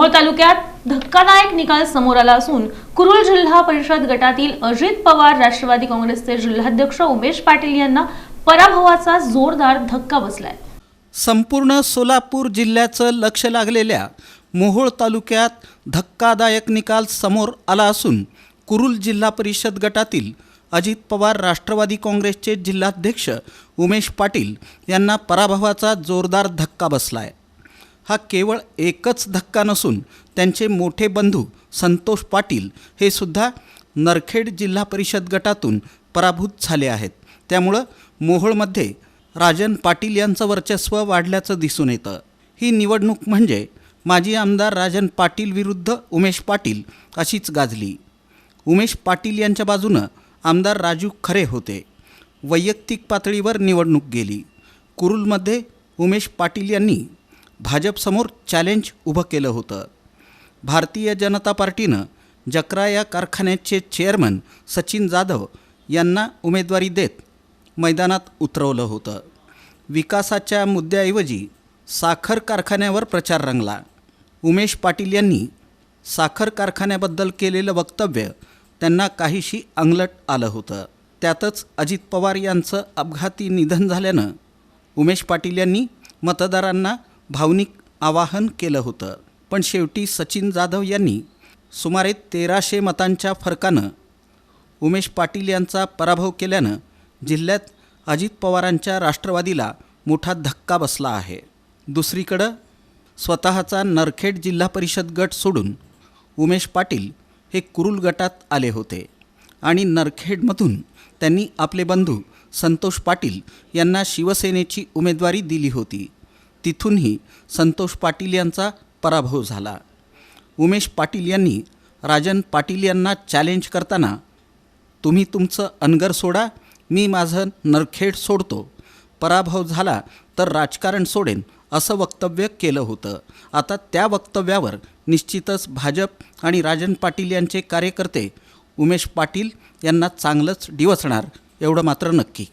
मोहोळ तालुक्यात धक्कादायक निकाल समोर आला असून कुरुल जिल्हा परिषद गटातील अजित पवार राष्ट्रवादी काँग्रेसचे जिल्हाध्यक्ष उमेश पाटील यांना पराभवाचा जोरदार धक्का बसलाय। संपूर्ण सोलापूर जिल्ह्याचं लक्ष लागलेल्या मोहोळ तालुक्यात धक्कादायक निकाल समोर आला असून कुरुल जिल्हा परिषद गटातील अजित पवार राष्ट्रवादी काँग्रेसचे जिल्हाध्यक्ष उमेश पाटील यांना पराभवाचा जोरदार धक्का बसलाय। हा केवळ एकच धक्का नसून त्यांचे मोठे बंधू संतोष पाटील हे सुद्धा नरखेड जिल्हा परिषद गटातून पराभूत झाले आहेत। त्यामुळं मोहोळमध्ये राजन पाटील यांचं वर्चस्व वाढल्याचं दिसून येतं। ही निवडणूक म्हणजे माजी आमदार राजन पाटील विरुद्ध उमेश पाटील अशीच गाजली। उमेश पाटील यांच्या बाजूनं आमदार राजू खरे होते। वैयक्तिक पातळीवर निवडणूक गेली। कुरुलमध्ये उमेश पाटील यांनी भाजपसमोर चॅलेंज उभं केलं होतं। भारतीय जनता पार्टीनं जकरा या कारखान्याचे चेअरमन सचिन जाधव यांना उमेदवारी देत मैदानात उतरवलं होतं। विकासाच्या मुद्द्याऐवजी साखर कारखान्यावर प्रचार रंगला। उमेश पाटील यांनी साखर कारखान्याबद्दल केलेलं वक्तव्य त्यांना काहीशी अंगलट आलं होतं। त्यातच अजित पवार यांचं अपघाती निधन झाल्यानं उमेश पाटील यांनी मतदारांना भावनिक आवाहन केलं होतं। पण शेवटी सचिन जाधव यांनी सुमारे 1300 मतांच्या फरकानं उमेश पाटील यांचा पराभव केल्यानं जिल्ह्यात अजित पवारांच्या राष्ट्रवादीला मोठा धक्का बसला आहे। दुसरीकडं स्वतःचा नरखेड जिल्हा परिषद गट सोडून उमेश पाटील हे कुरुल गटात आले होते आणि नरखेडमधून त्यांनी आपले बंधू संतोष पाटील यांना शिवसेनेची उमेदवारी दिली होती। तिथूनही संतोष पाटील यांचा पराभव झाला। उमेश पाटील यांनी राजन पाटील यांना चॅलेंज करताना तुम्ही तुमचं अनगर सोडा, मी माझं नरखेड सोडतो, पराभव झाला तर राजकारण सोडेन असं वक्तव्य केलं होतं। आता त्या वक्तव्यावर निश्चितच भाजप आणि राजन पाटील यांचे कार्यकर्ते उमेश पाटील यांना चांगलंच डिवचणार एवढं मात्र नक्की।